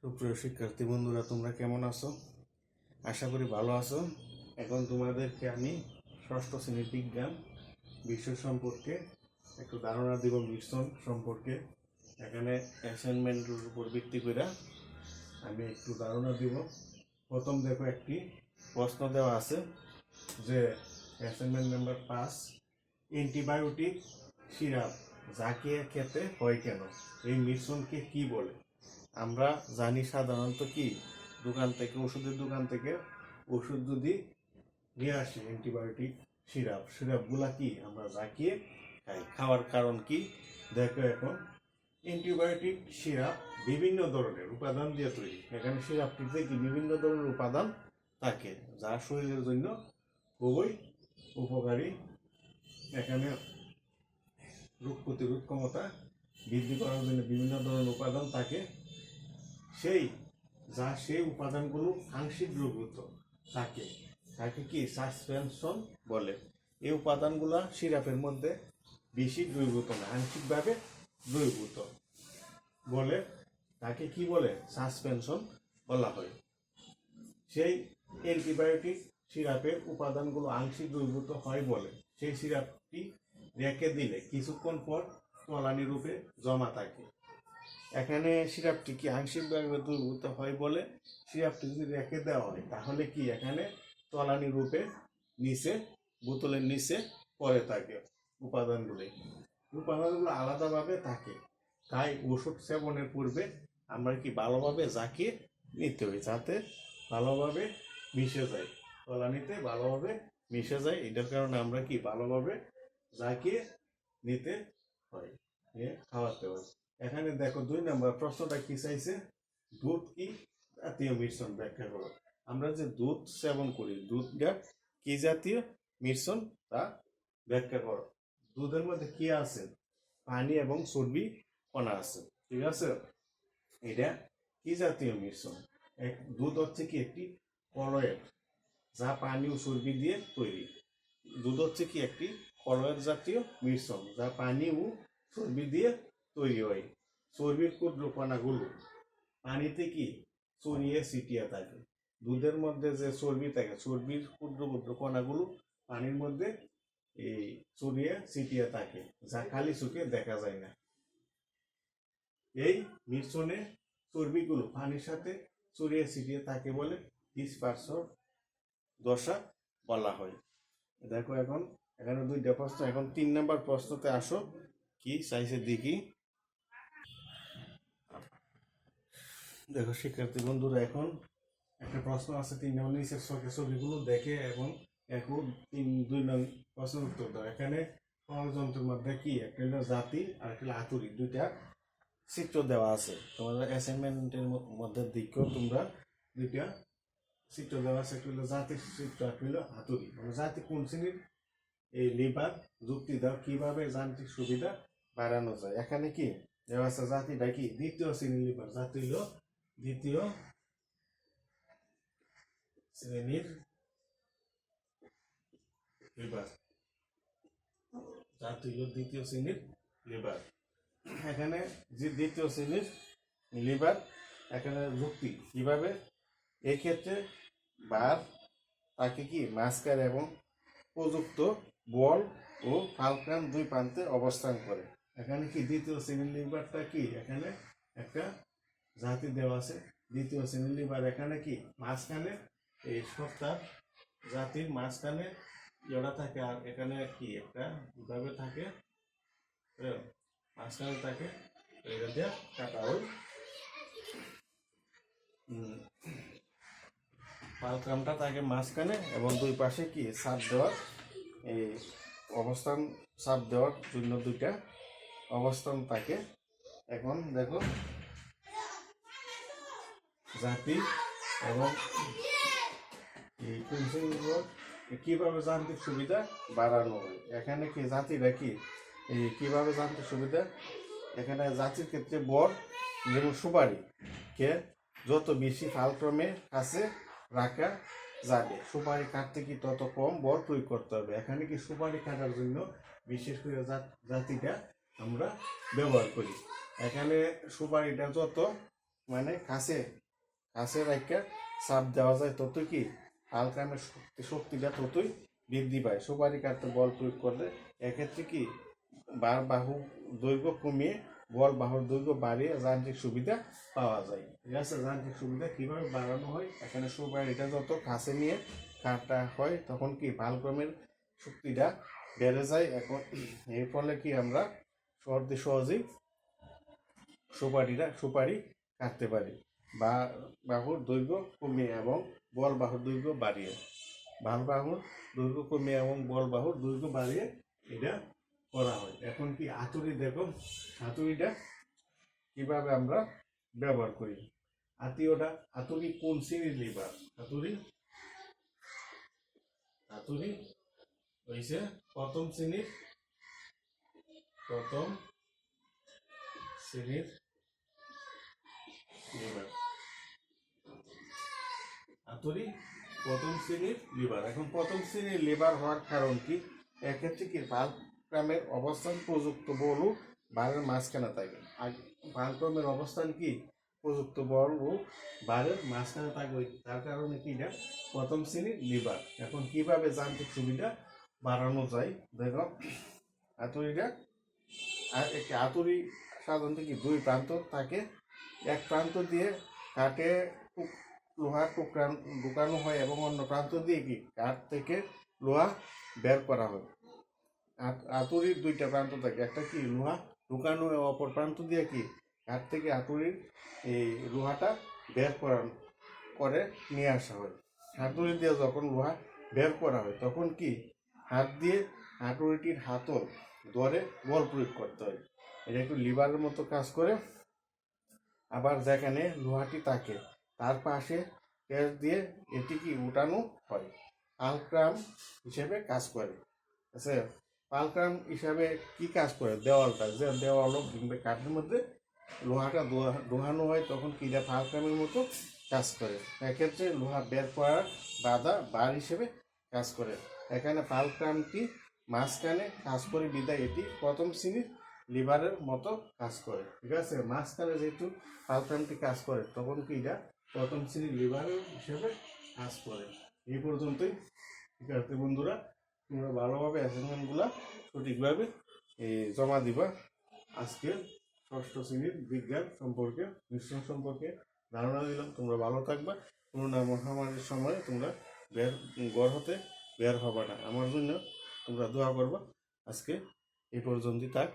সুপ্রিয় শিক্ষার্থী বন্ধুরা, তোমরা কেমন আছো? আশা করি ভালো আছো। এখন তোমাদেরকে আমি ষষ্ঠ শ্রেণীর বিজ্ঞান বিষয় সম্পর্কে একটু ধারণা দিব, মিশ্রণ সম্পর্কে। এখানে অ্যাসাইনমেন্টের উপর ভিত্তি করে আমি একটু ধারণা দিব। প্রথম দেখো, একটি প্রশ্ন দেওয়া আছে যে অ্যাসাইনমেন্ট নাম্বার 5, অ্যান্টিবায়োটিক সিরাপ যাকে খেতে হয় কেন, এই মিশ্রণকে কি বলে? আমরা জানি সাধারণত কি, দোকান থেকে, ওষুধের দোকান থেকে ওষুধ যদি নিয়ে আসি অ্যান্টিবায়োটিক সিরাপগুলা কি আমরা জাকিয়ে খাই। খাওয়ার কারণ কি দেখো। এখন অ্যান্টিবায়োটিক সিরাপ বিভিন্ন ধরনের উপাদান দিয়ে তৈরি। এখানে সিরাপটিতে কি বিভিন্ন ধরনের উপাদান থাকে যা শরীরের জন্য খুবই উপকারী। এখানে রোগ প্রতিরোধ ক্ষমতা বৃদ্ধি করার জন্য বিভিন্ন ধরনের উপাদান থাকে। সেই উপাদানগুলো আংশিক দ্রবীভূত থাকে, তাকে কি সাসপেনশন বলে। এই উপাদানগুলা সিরাপের মধ্যে বেশি দ্রবীভূত না, আংশিকভাবে দ্রবীভূত বলে, তাকে কি বলে? সাসপেনশন বলা হয়। সেই অ্যান্টিবায়োটিক সিরাপের উপাদানগুলো আংশিক দ্রবীভূত হয় বলে সেই সিরাপটি রেখে দিলে কিছুক্ষণ পর তলানি রূপে জমা থাকে। এখানে সিরাপটি কি আংশিকভাবে দ্রবীভূত হয় বলে সিরাপটি যদি রেখে দেওয়া হয় তাহলে কি এখানে তলানি রূপে নিচে, বোতলের নিচে পড়ে থাকে। উপাদানগুলো আলাদাভাবে থাকে, তাই ওষুধ সেবনের পূর্বে আমরা কি ভালোভাবে জাকিয়ে নিতে হয় যাতে ভালোভাবে মিশে যায়, তলানিতে ভালোভাবে মিশে যায়। এটার কারণে আমরা কি ভালোভাবে জাকিয়ে নিতে হয়, খাওয়াতে হয়। এখানে দেখো 2 নম্বর প্রশ্নটা কি চাইছে, দুধ কি জাতীয় মিশ্রণ ব্যাখ্যা করো। আমরা যে দুধ সেবন করি, দুধটা কি জাতীয় মিশ্রণ তা ব্যাখ্যা করো। দুধের মধ্যে কি আছে? পানি এবং চর্বি কণা আছে, ঠিক আছে? এটা কি জাতীয় মিশ্রণ? দুধ হচ্ছে কি একটি কলয়েড যা পানি ও চর্বি দিয়ে তৈরি। দুধ হচ্ছে কি একটি কলয়েড জাতীয় মিশ্রণ যা পানি ও চর্বি দিয়ে তৈরি হয়। চর্বির ক্ষুদ্র কণাগুলো পানিতে কি ছড়িয়ে ছিটিয়ে থাকে। দুধের মধ্যে যে চর্বি থাকে, চর্বির ক্ষুদ্র ক্ষুদ্র কণাগুলো পানির মধ্যে এই ছড়িয়ে ছিটিয়ে থাকে, যা খালি চোখে দেখা যায় না। এই মিশ্রণে চর্বিগুলো পানির সাথে ছড়িয়ে ছিটিয়ে থাকে বলে ডিসপারশন দশা বলা হয়। দেখো, এখানে 2টা প্রশ্ন। এখন 3 নম্বর প্রশ্নতে আসো, কি চাইছে দেখি। দেখো শিক্ষার্থী বন্ধুরা, এখন একটা প্রশ্ন আছে 3 নম্বর, নিচের ছবিগুলো দেখে এবং 2 নং প্রশ্নের উত্তর দাও। এখানে যন্ত্রের মধ্যে কি একটা হলো জাতি আর একটা হাতুড়ি, 2টা চিত্র দেওয়া আছে। তোমাদের অ্যাসাইনমেন্টের মধ্যে দেখো তোমরা 2টা চিত্র দেওয়া আছে, একটা হলো জাতির চিত্র, একটা হলো হাতুড়ি। মানে জাতি কোন শ্রেণীর, এই লিভার যুক্তি দাও কিভাবে যান্ত্রিক সুবিধা বাড়ানো যায়। এখানে কি দেওয়া আছে, জাতিটা কি 2য় শ্রেণীর লিভার, জাতি হলো 2য় শ্রেণীর লিভার, জাতি হলো 2য় শ্রেণীর লিভার। এখানে যে 2য় শ্রেণীর লিভার, এখানে যুক্তি কিভাবে, এক্ষেত্রে বার তাকে কি মাস্কার এবং প্রযুক্ত বল ও ফালক্রাম 2 প্রান্তে অবস্থান করে। এখানে কি 2য় শ্রেণীর লিভারটা কি, এখানে একটা জাতি দেওয়া আছে 2য় শ্রেণীর লিভার। এখানে কি মাঝখানে এই সত্তা জাতির মাঝখানে যেটা থাকে, আর এখানে কি একটা কিভাবে থাকে, মাঝখানে থাকে, এটা দিয়ে কাটা হয়। ফালক্রামটা থাকে মাঝখানে এবং 2 পাশে কি চাপ দেওয়ার, এই অবস্থান, চাপ দেওয়ার জন্য 2টা অবস্থান থাকে। এখন দেখো জাতি এবং কিভাবে যান্ত্রিক সুবিধা বাড়ানো হয়। এখানে কি জাতিরা কি কিভাবে যান্ত্রিক সুবিধা, এখানে জাতির ক্ষেত্রে বর, যেমন সুপারি কে যত বেশি ফালক্রমে কাছে রাখা যাবে, সুপারি কাটতে কি তত কম বর প্রয়োগ করতে হবে। এখানে কি সুপারি কাটার জন্য বিশেষ করে জাতিটা আমরা ব্যবহার করি। এখানে সুপারিটা যত মানে কাছে কাছে রাখা চাপ দেওয়া যায়, তত কি আলকামের শক্তিটা ততই বৃদ্ধি পায়। সুপারি কাটতে বল প্রয়োগ করলে এক্ষেত্রে কি বাহু দৈর্ঘ্য কমিয়ে বল বাহুর দৈর্ঘ্য বাড়িয়ে যান্ত্রিক সুবিধা পাওয়া যায়। ঠিক আছে, যান্ত্রিক সুবিধা কিভাবে বাড়ানো হয়, এখানে সুপারিটা যত কাছে নিয়ে কাটা হয় তখন কি বালক্রমের শক্তিটা বেড়ে যায়। এখন এর ফলে কি আমরা সহজেই সুপারি কাটতে পারি, বা বাহুর দৈর্ঘ্য কমিয়ে এবং বল বাহুর দৈর্ঘ্য বাড়িয়ে, বাহুর দৈর্ঘ্য কমিয়ে এবং বল বাহুর দৈর্ঘ্য বাড়িয়ে এটা করা হয়। এখন কি হাতুড়ি দেখো, হাতুড়িটা কিভাবে আমরা ব্যবহার করি। হাতুড়ি কোন শ্রেণীর লিভার? হাতুড়ি হয়েছে প্রথম শ্রেণীর লিভার। হাতুড়ি প্রথম শ্রেণীর লিভার। এখন প্রথম শ্রেণীর লিভার হওয়ার কারণ কি, এক্ষেত্রে কি বালক্রমের অবস্থান প্রযুক্ত বল ও বারের মাঝখানে থাকে। বালক্রমের অবস্থান কি প্রযুক্ত বল ও বারের মাঝখানে থাকবে, তার কারণে কি এটা প্রথম শ্রেণীর লিভার। এখন কিভাবে যান্ত্রিক সুবিধা বাড়ানো যায় দেখো, হাতুড়িটা একটি হাতুড়ি সাধারণত কি দুই প্রান্ত থাকে, এক প্রান্ত দিয়ে কাঠে লোহা ঢুকানো হয় এবং অন্য প্রান্ত দিয়ে কি কাঠ থেকে লোহা বের করা হয়। হাতুড়ির দুইটা প্রান্ত থাকে, একটা কি লোহা ঢুকানো, অপর প্রান্ত দিয়ে কি কাঠ থেকে হাতুড়ির এই লোহাটা বের করে নিয়ে আসা হয়। হাতুড়ি দিয়ে যখন লোহা বের করা হয় তখন কি হাত দিয়ে হাতুড়িটির হাতল ধরে বল প্রয়োগ করতে হয়। এটা একটু লিভারের মতো কাজ করে। আবার যেখানে লোহাটি থাকে তার পাশে পেঁচ দিয়ে এটি কি উঠানো হয়, পালক্রাম হিসেবে কাজ করে। আচ্ছা, পালক্রাম হিসাবে কি কাজ করে, দেওয়ালটা যে দেওয়াল কিংবা কাঠের মধ্যে লোহাটা দোহানো হয় তখন কি এটা পালক্রামের মতো কাজ করে। এক্ষেত্রে লোহা বের করার বাধা বার হিসেবে কাজ করে। এখানে পালক্রামটি মাঝখানে কাজ করে বিদায় এটি প্রথম শ্রেণীর লিভারের মতো কাজ করে। ঠিক আছে, মাঝখানে যেহেতু পালক্রামটি কাজ করে তখন কি এটা প্রথম শ্রেণীর লিভারের হিসেবে কাজ করে। এই পর্যন্তই। ঠিক আছে বন্ধুরা, তোমরা ভালোভাবে অ্যাসাইনমেন্টগুলো সঠিকভাবে জমা দিবা। আজকে ষষ্ঠ শ্রেণীর বিজ্ঞান সম্পর্কে, মিশ্রণ সম্পর্কে ধারণা দিলাম। তোমরা ভালো থাকবা, করোনা মহামারীর সময় তোমরা ঘর হতে বের হবা না। আমার জন্য তোমরা দোয়া করবা। আজকে এই পর্যন্তই থাক।